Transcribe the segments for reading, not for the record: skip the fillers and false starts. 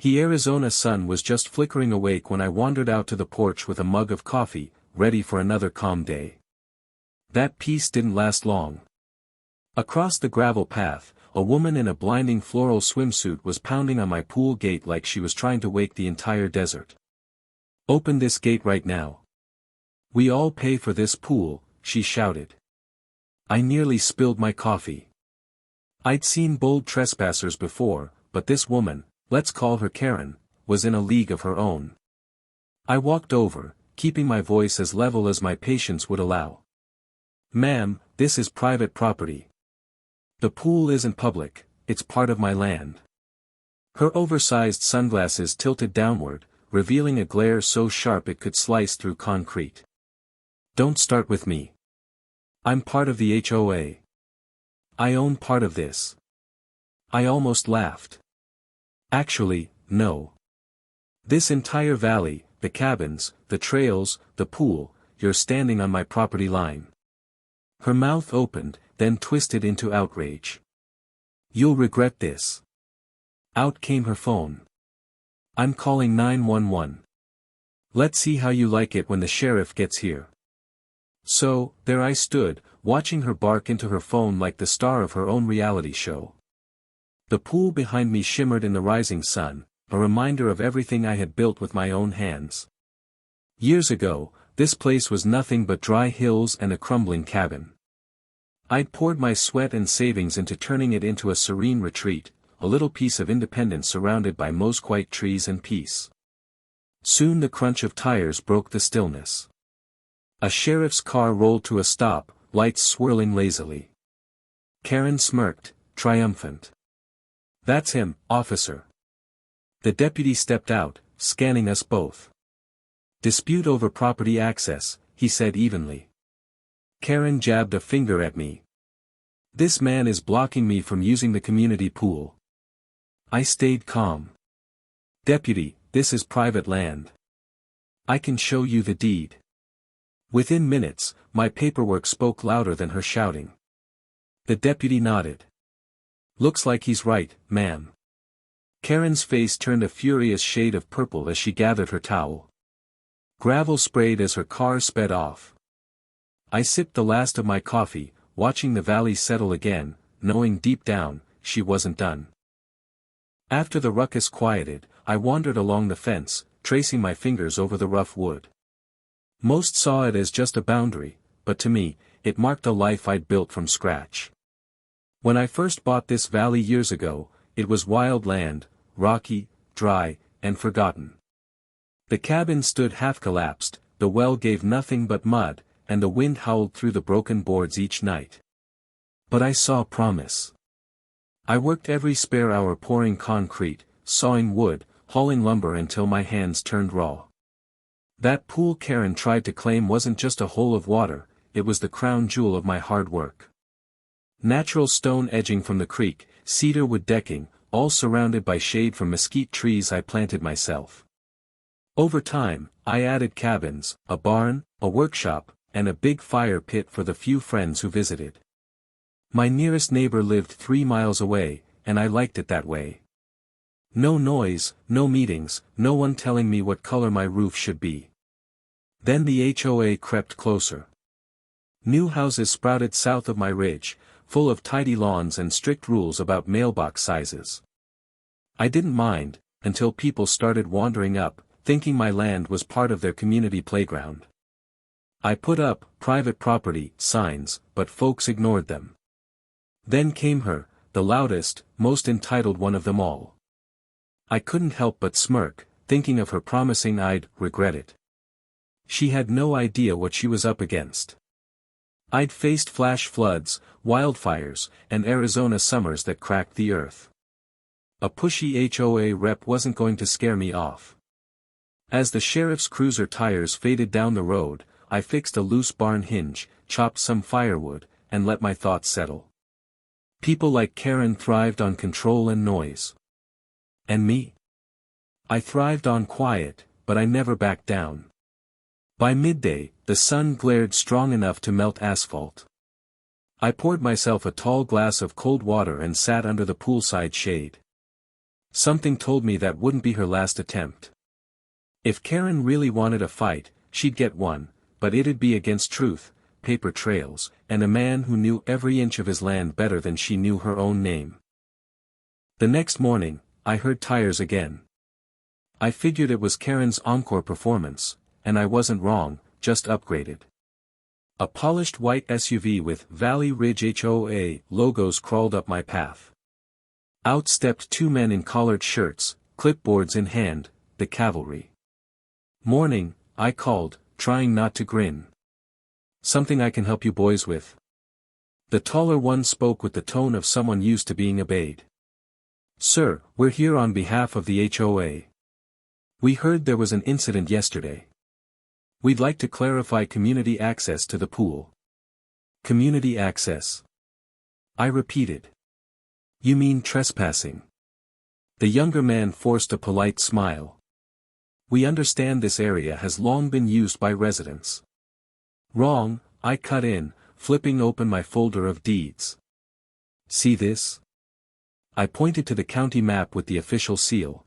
The Arizona sun was just flickering awake when I wandered out to the porch with a mug of coffee, ready for another calm day. That peace didn't last long. Across the gravel path, a woman in a blinding floral swimsuit was pounding on my pool gate like she was trying to wake the entire desert. "Open this gate right now. We all pay for this pool," she shouted. I nearly spilled my coffee. I'd seen bold trespassers before, but this woman, let's call her Karen, was in a league of her own. I walked over, keeping my voice as level as my patience would allow. "Ma'am, this is private property. The pool isn't public, it's part of my land." Her oversized sunglasses tilted downward, revealing a glare so sharp it could slice through concrete. "Don't start with me. I'm part of the HOA. I own part of this." I almost laughed. "Actually, no. This entire valley, the cabins, the trails, the pool, you're standing on my property line." Her mouth opened, then twisted into outrage. "You'll regret this." Out came her phone. "I'm calling 911. Let's see how you like it when the sheriff gets here." So, there I stood, watching her bark into her phone like the star of her own reality show. The pool behind me shimmered in the rising sun, a reminder of everything I had built with my own hands. Years ago, this place was nothing but dry hills and a crumbling cabin. I'd poured my sweat and savings into turning it into a serene retreat, a little piece of independence surrounded by mosquite trees and peace. Soon the crunch of tires broke the stillness. A sheriff's car rolled to a stop, lights swirling lazily. Karen smirked, triumphant. "That's him, officer." The deputy stepped out, scanning us both. "Dispute over property access," he said evenly. Karen jabbed a finger at me. "This man is blocking me from using the community pool." I stayed calm. "Deputy, this is private land. I can show you the deed." Within minutes, my paperwork spoke louder than her shouting. The deputy nodded. "Looks like he's right, ma'am." Karen's face turned a furious shade of purple as she gathered her towel. Gravel sprayed as her car sped off. I sipped the last of my coffee, watching the valley settle again, knowing deep down, she wasn't done. After the ruckus quieted, I wandered along the fence, tracing my fingers over the rough wood. Most saw it as just a boundary, but to me, it marked a life I'd built from scratch. When I first bought this valley years ago, it was wild land, rocky, dry, and forgotten. The cabin stood half-collapsed, the well gave nothing but mud, and the wind howled through the broken boards each night. But I saw promise. I worked every spare hour pouring concrete, sawing wood, hauling lumber until my hands turned raw. That pool Karen tried to claim wasn't just a hole of water, it was the crown jewel of my hard work. Natural stone edging from the creek, cedar wood decking, all surrounded by shade from mesquite trees I planted myself. Over time, I added cabins, a barn, a workshop, and a big fire pit for the few friends who visited. My nearest neighbor lived 3 miles away, and I liked it that way. No noise, no meetings, no one telling me what color my roof should be. Then the HOA crept closer. New houses sprouted south of my ridge, full of tidy lawns and strict rules about mailbox sizes. I didn't mind, until people started wandering up, thinking my land was part of their community playground. I put up private property signs, but folks ignored them. Then came her, the loudest, most entitled one of them all. I couldn't help but smirk, thinking of her promising I'd regret it. She had no idea what she was up against. I'd faced flash floods, wildfires, and Arizona summers that cracked the earth. A pushy HOA rep wasn't going to scare me off. As the sheriff's cruiser tires faded down the road, I fixed a loose barn hinge, chopped some firewood, and let my thoughts settle. People like Karen thrived on control and noise. And me? I thrived on quiet, but I never backed down. By midday, the sun glared strong enough to melt asphalt. I poured myself a tall glass of cold water and sat under the poolside shade. Something told me that wouldn't be her last attempt. If Karen really wanted a fight, she'd get one, but it'd be against truth, paper trails, and a man who knew every inch of his land better than she knew her own name. The next morning, I heard tires again. I figured it was Karen's encore performance, and I wasn't wrong, just upgraded. A polished white SUV with Valley Ridge HOA logos crawled up my path. Out stepped two men in collared shirts, clipboards in hand, the cavalry. "Morning," I called, trying not to grin. "Something I can help you boys with?" The taller one spoke with the tone of someone used to being obeyed. "Sir, we're here on behalf of the HOA. We heard there was an incident yesterday. We'd like to clarify community access to the pool." "Community access?" I repeated. "You mean trespassing?" The younger man forced a polite smile. "We understand this area has long been used by residents." "Wrong," I cut in, flipping open my folder of deeds. "See this?" I pointed to the county map with the official seal.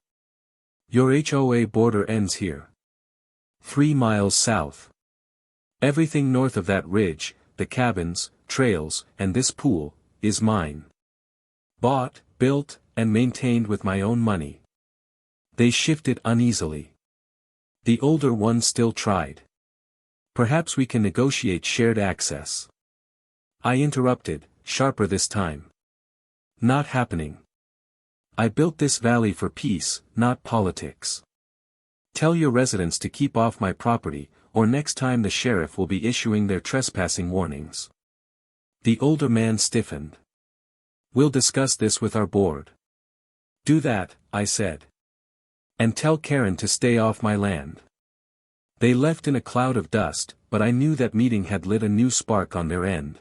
"Your HOA border ends here. 3 miles south. Everything north of that ridge, the cabins, trails, and this pool, is mine. Bought, built, and maintained with my own money." They shifted uneasily. The older one still tried. "Perhaps we can negotiate shared access." I interrupted, sharper this time. "Not happening. I built this valley for peace, not politics. Tell your residents to keep off my property, or next time the sheriff will be issuing their trespassing warnings." The older man stiffened. "We'll discuss this with our board." "Do that," I said. "And tell Karen to stay off my land." They left in a cloud of dust, but I knew that meeting had lit a new spark on their end.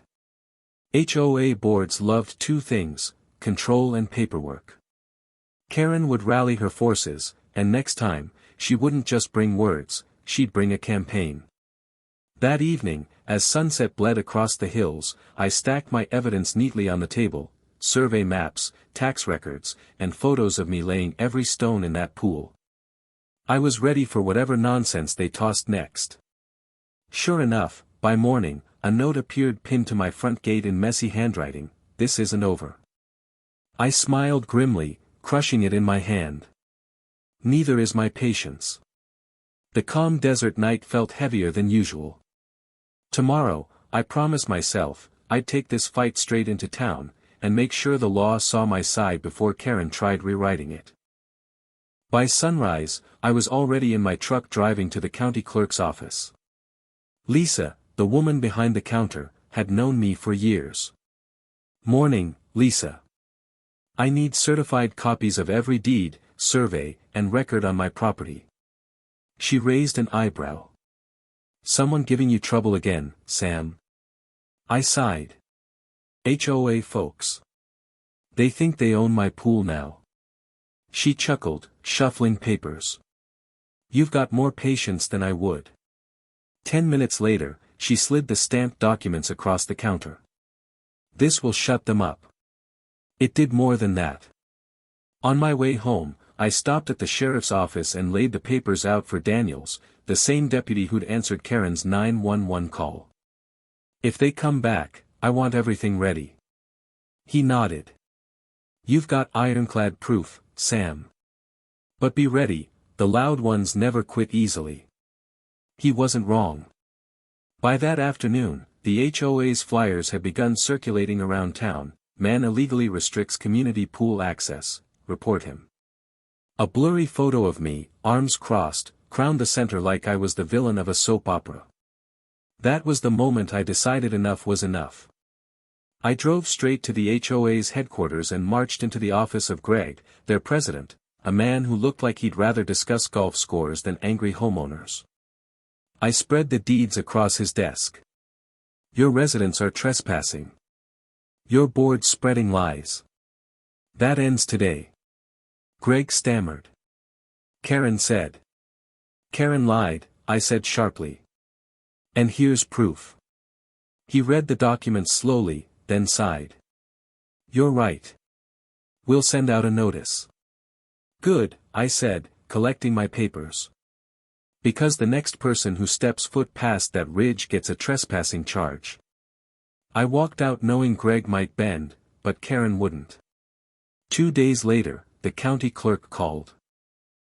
HOA boards loved two things: control and paperwork. Karen would rally her forces, and next time, she wouldn't just bring words, she'd bring a campaign. That evening, as sunset bled across the hills, I stacked my evidence neatly on the table: survey maps, tax records, and photos of me laying every stone in that pool. I was ready for whatever nonsense they tossed next. Sure enough, by morning, a note appeared pinned to my front gate in messy handwriting: "This isn't over." I smiled grimly, crushing it in my hand. Neither is my patience. The calm desert night felt heavier than usual. Tomorrow, I promised myself, I'd take this fight straight into town, and make sure the law saw my side before Karen tried rewriting it. By sunrise, I was already in my truck driving to the county clerk's office. Lisa, the woman behind the counter, had known me for years. "Morning, Lisa. I need certified copies of every deed, survey, and record on my property." She raised an eyebrow. "Someone giving you trouble again, Sam?" I sighed. "HOA folks. They think they own my pool now." She chuckled, shuffling papers. "You've got more patience than I would." 10 minutes later, she slid the stamped documents across the counter. "This will shut them up." It did more than that. On my way home, I stopped at the sheriff's office and laid the papers out for Daniels, the same deputy who'd answered Karen's 911 call. "If they come back, I want everything ready." He nodded. "You've got ironclad proof, Sam. But be ready, the loud ones never quit easily." He wasn't wrong. By that afternoon, the HOA's flyers had begun circulating around town: "Man illegally restricts community pool access, report him." A blurry photo of me, arms crossed, crowned the center like I was the villain of a soap opera. That was the moment I decided enough was enough. I drove straight to the HOA's headquarters and marched into the office of Greg, their president, a man who looked like he'd rather discuss golf scores than angry homeowners. I spread the deeds across his desk. "Your residents are trespassing. Your board's spreading lies. That ends today." Greg stammered. "Karen said." "Karen lied," I said sharply. "And here's proof." He read the documents slowly, then sighed. "You're right. We'll send out a notice." Good, I said, collecting my papers. Because the next person who steps foot past that ridge gets a trespassing charge. I walked out knowing Greg might bend, but Karen wouldn't. 2 days later, the county clerk called.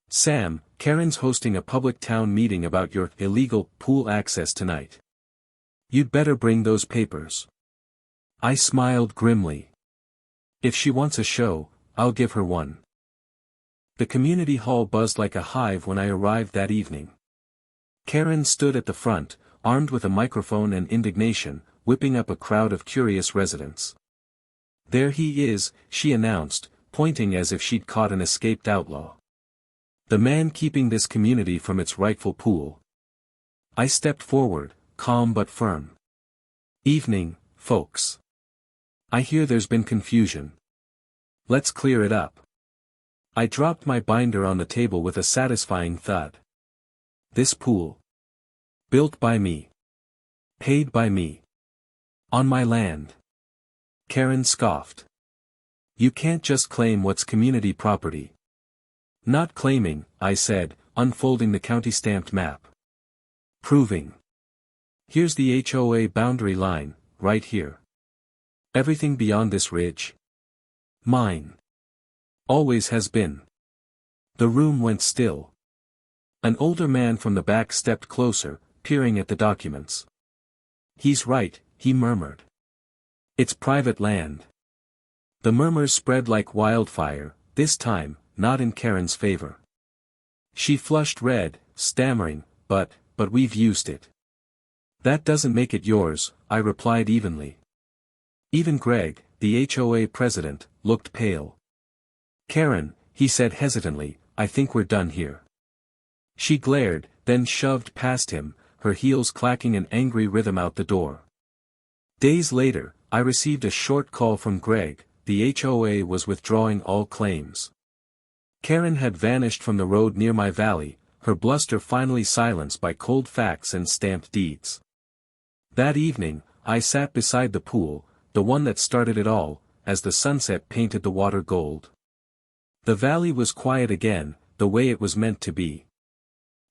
Sam, Karen's hosting a public town meeting about your illegal pool access tonight. You'd better bring those papers. I smiled grimly. If she wants a show, I'll give her one. The community hall buzzed like a hive when I arrived that evening. Karen stood at the front, armed with a microphone and indignation, whipping up a crowd of curious residents. There he is, she announced, pointing as if she'd caught an escaped outlaw. The man keeping this community from its rightful pool. I stepped forward, calm but firm. Evening, folks. I hear there's been confusion. Let's clear it up. I dropped my binder on the table with a satisfying thud. This pool. Built by me. Paid by me. On my land. Karen scoffed. You can't just claim what's community property. Not claiming, I said, unfolding the county-stamped map. Proving. Here's the HOA boundary line, right here. Everything beyond this ridge. Mine. Always has been. The room went still. An older man from the back stepped closer, peering at the documents. He's right, he murmured. It's private land. The murmurs spread like wildfire, this time, not in Karen's favor. She flushed red, stammering, but we've used it. That doesn't make it yours, I replied evenly. Even Greg, the HOA president, looked pale. Karen, he said hesitantly, I think we're done here. She glared, then shoved past him, her heels clacking an angry rhythm out the door. Days later, I received a short call from Greg, the HOA was withdrawing all claims. Karen had vanished from the road near my valley, her bluster finally silenced by cold facts and stamped deeds. That evening, I sat beside the pool, the one that started it all, as the sunset painted the water gold. The valley was quiet again, the way it was meant to be.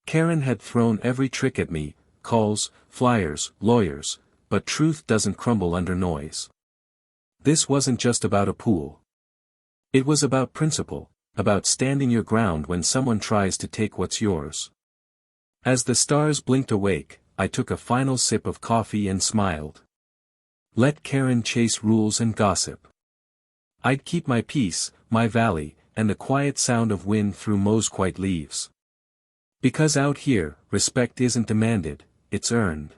Karen had thrown every trick at me, calls, flyers, lawyers, but truth doesn't crumble under noise. This wasn't just about a pool. It was about principle, about standing your ground when someone tries to take what's yours. As the stars blinked awake, I took a final sip of coffee and smiled. Let Karen chase rules and gossip. I'd keep my peace, my valley, and the quiet sound of wind through Mo's quiet leaves. Because out here, respect isn't demanded, it's earned.